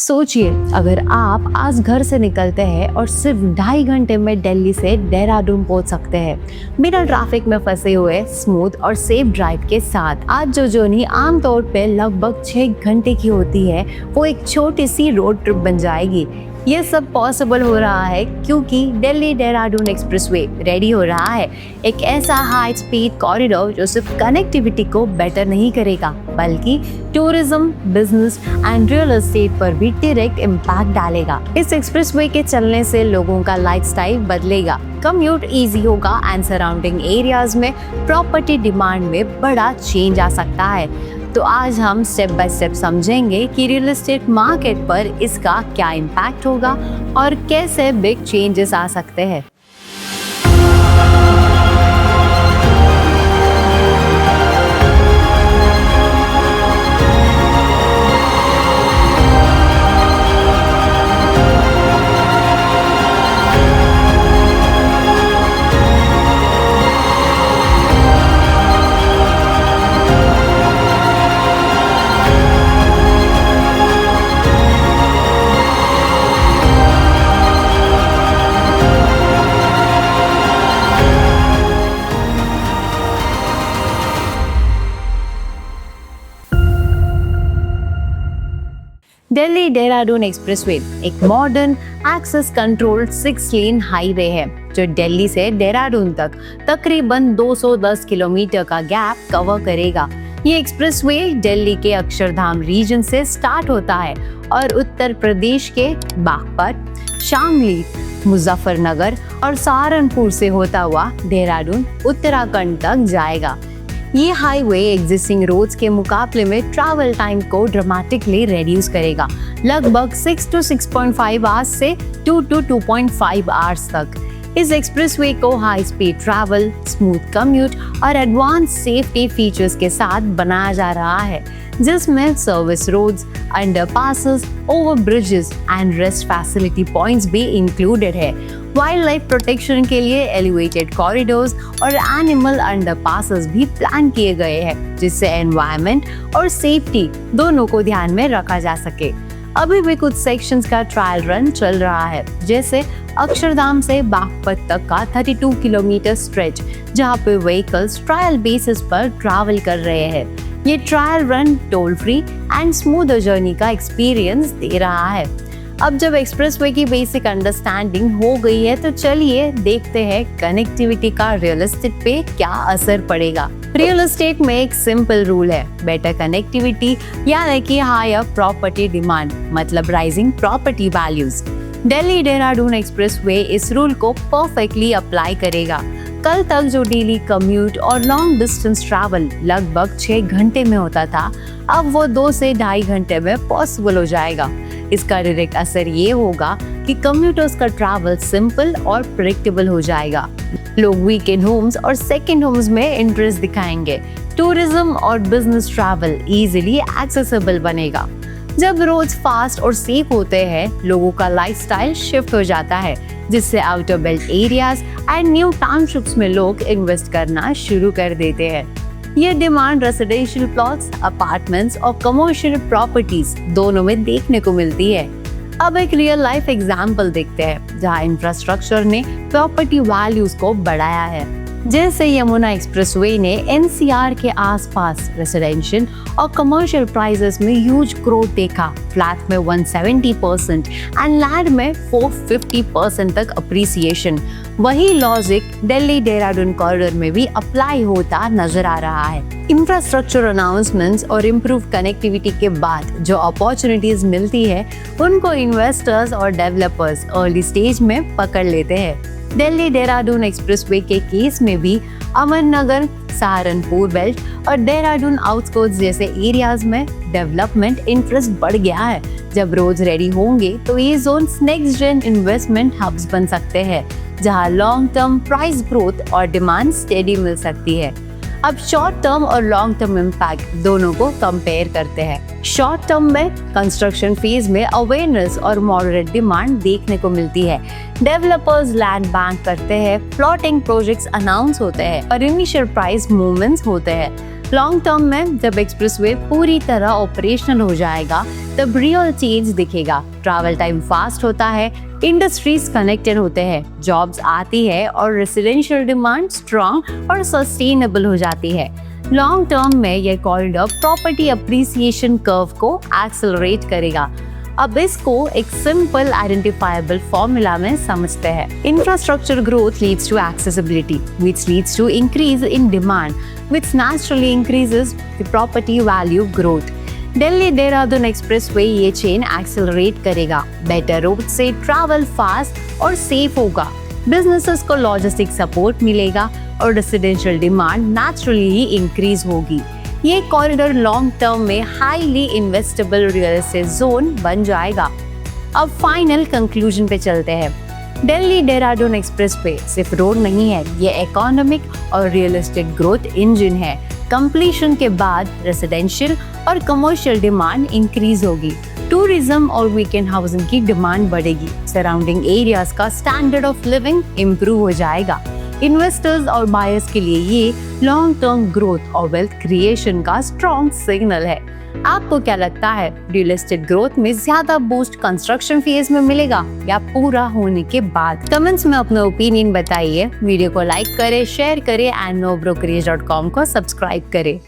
सोचिए, अगर आप आज घर से निकलते हैं और सिर्फ 2.5 घंटे में दिल्ली से देहरादून पहुंच सकते हैं बिना ट्रैफिक में फंसे हुए, स्मूथ और सेफ ड्राइव के साथ। आज जो जर्नी आमतौर पे लगभग 6 घंटे की होती है, वो एक छोटी सी रोड ट्रिप बन जाएगी। ये सब पॉसिबल हो रहा है क्योंकि दिल्ली देहरादून एक्सप्रेसवे रेडी हो रहा है, एक ऐसा हाई स्पीड कॉरिडोर जो सिर्फ कनेक्टिविटी को बेटर नहीं करेगा बल्कि tourism, business and real estate पर भी डायरेक्ट इम्पैक्ट डालेगा। इस एक्सप्रेसवे के चलने से लोगों का लाइफस्टाइल बदलेगा, कम्यूट इजी होगा एंड सराउंडिंग एरियाज में प्रॉपर्टी डिमांड में बड़ा चेंज आ सकता है। तो आज हम स्टेप बाय स्टेप समझेंगे कि रियल एस्टेट मार्केट पर इसका क्या इम्पैक्ट होगा और कैसे बिग चेंजेस आ सकते हैं। दिल्ली देहरादून एक्सप्रेसवे एक modern access controlled 6 lane highway है जो दिल्ली से देहरादून तक तकरीबन 210 किलोमीटर का गैप कवर करेगा। ये एक्सप्रेसवे दिल्ली के अक्षरधाम रीजन से स्टार्ट होता है और उत्तर प्रदेश के बागपत, शामली, मुजफ्फरनगर और सहारनपुर से होता हुआ देहरादून, उत्तराखंड तक जाएगा। ये हाईवे एग्जिस्टिंग रोड्स के मुकाबले में ट्रैवल टाइम को ड्रामेटिकली रिड्यूस करेगा, लगभग 6 to 6.5 आवर्स से 2 to 2.5 आवर्स तक। इस एक्सप्रेसवे को high speed travel, smooth commute और एडवांस सेफ्टी फीचर्स के साथ बनाया जा रहा है, जिसमें service roads, underpasses, over bridges and rest facility points भी इंक्लूडेड है। वाइल्ड लाइफ प्रोटेक्शन के लिए एलिवेटेड कॉरिडोर्स और एनिमल अंडरपासेस भी प्लान किए गए हैं, जिससे एनवायरनमेंट और सेफ्टी दोनों को ध्यान में रखा जा सके। अभी भी कुछ सेक्शंस का ट्रायल रन चल रहा है, जैसे अक्षरधाम से बागपत तक का 32 किलोमीटर स्ट्रेच, जहां पे व्हीकल्स ट्रायल बेसिस पर ट्रैवल कर रहे हैं। ये trial run toll free and smooth journey का एक्सपीरियंस दे रहा है। अब जब एक्सप्रेसवे की बेसिक अंडरस्टैंडिंग हो गई है, तो चलिए देखते हैं कनेक्टिविटी का रियल एस्टेट पे क्या असर पड़ेगा। रियल एस्टेट में एक सिंपल रूल है, बेटर कनेक्टिविटी यानी कि हायर प्रॉपर्टी डिमांड मतलब rising property values. Delhi Dehradun expressway इस रूल को परफेक्टली अप्लाई करेगा। कल तक जो डेली कम्यूट और लॉन्ग डिस्टेंस ट्रैवल लगभग 6 घंटे में होता था, अब वो 2 से 2.5 घंटे में पॉसिबल हो जाएगा। इसका डायरेक्ट असर ये होगा कि कम्यूटर्स का ट्रैवल सिंपल और प्रेडिक्टेबल हो जाएगा। लोग वीकेंड होम्स और सेकंड होम्स में इंटरेस्ट दिखाएंगे। टूरिज्म और बिजनेस ट्रैवल इजीली एक्सेसिबल बनेगा। जब रोड्स फास्ट और सेफ होते हैं, लोगों का लाइफस्टाइल शिफ्ट हो जाता है, जिससे outer belt areas and new townships में लोग इन्वेस्ट करना शुरू कर देते हैं। ये डिमांड रेसिडेंशियल प्लॉट्स, अपार्टमेंट्स और कमर्शियल प्रॉपर्टीज दोनों में देखने को मिलती है। अब एक रियल लाइफ एग्जाम्पल देखते हैं, जहाँ इंफ्रास्ट्रक्चर ने प्रॉपर्टी वैल्यूज को बढ़ाया है। जैसे यमुना एक्सप्रेसवे ने एनसीआर के आसपास रेसिडेंशियल और कमर्शियल प्राइसेस में ह्यूज ग्रोथ देखा, फ्लैट में 170% एंड लैंड में 450% तक अप्रिसिएशन। वही लॉजिक दिल्ली देहरादून कॉरिडोर में भी अप्लाई होता नजर आ रहा है। इंफ्रास्ट्रक्चर अनाउंसमेंट्स और इम्प्रूव कनेक्टिविटी के बाद जो अपॉर्चुनिटीज मिलती है, उनको इन्वेस्टर्स और डेवलपर्स अर्ली स्टेज में पकड़ लेते हैं। दिल्ली देहरादून एक्सप्रेसवे के केस में भी अमरनगर, सहारनपुर बेल्ट और देहरादून आउटस्कर्ट्स जैसे एरियाज में डेवलपमेंट इंटरेस्ट बढ़ गया है। जब रोड्स रेडी होंगे तो ये zones next gen investment hubs बन सकते हैं, जहां लॉन्ग टर्म प्राइस ग्रोथ और डिमांड स्टेडी मिल सकती है। अब शॉर्ट टर्म और लॉन्ग टर्म इम्पैक्ट दोनों को कंपेयर करते हैं। शॉर्ट टर्म में कंस्ट्रक्शन फेज में अवेयरनेस और मॉडरेट डिमांड देखने को मिलती है। डेवलपर्स लैंड बैंक करते हैं, प्लॉटिंग प्रोजेक्ट्स अनाउंस होते हैं और इनिशियल प्राइस मूवमेंट्स होते हैं। लॉन्ग टर्म में जब एक्सप्रेसवे पूरी तरह ऑपरेशनल हो जाएगा तब रियल चेंज दिखेगा। ट्रैवल टाइम फास्ट होता है, इंडस्ट्रीज कनेक्टेड होते हैं, जॉब्स आती है और रेसिडेंशियल डिमांड स्ट्रॉन्ग और सस्टेनेबल हो जाती है। लॉन्ग टर्म में यह कॉरिडोर प्रॉपर्टी अप्रिसिएशन कर्व को एक्सेलरेट करेगा। अब इसको एक सिंपल आइडेंटिफाइबल फॉर्मूला में समझते हैं। Infrastructure growth leads to accessibility, which leads to increase in demand, which naturally increases the property value growth. Delhi Dehradun expressway ये चेन एक्सेलरेट करेगा। बेटर रोड से ट्रैवल फास्ट और सेफ होगा, बिजनेसेस को लॉजिस्टिक सपोर्ट मिलेगा और रेसिडेंशियल डिमांड नेचुरली ही increase होगी। ये कॉरिडोर लॉन्ग टर्म में highly investable real estate zone बन जाएगा। अब फाइनल कंक्लूजन पे चलते हैं। दिल्ली देहरादून एक्सप्रेसवे सिर्फ रोड नहीं है, ये इकोनॉमिक और रियल एस्टेट ग्रोथ इंजन है। कंप्लीशन के बाद रेसिडेंशियल और कमर्शियल डिमांड इंक्रीज होगी, टूरिज्म और वीकेंड हाउसिंग की डिमांड बढ़ेगी, सराउंडिंग एरियाज का स्टैंडर्ड ऑफ लिविंग इम्प्रूव हो जाएगा। इन्वेस्टर्स और बायर्स के लिए ये लॉन्ग टर्म ग्रोथ और वेल्थ क्रिएशन का स्ट्रॉन्ग सिग्नल है। आपको क्या लगता है, रियल एस्टेट ग्रोथ में ज्यादा बूस्ट कंस्ट्रक्शन फेज में मिलेगा या पूरा होने के बाद? कमेंट्स में अपना ओपिनियन बताइए। वीडियो को लाइक करें, शेयर करें एंड nobrokerage.com को सब्सक्राइब करें।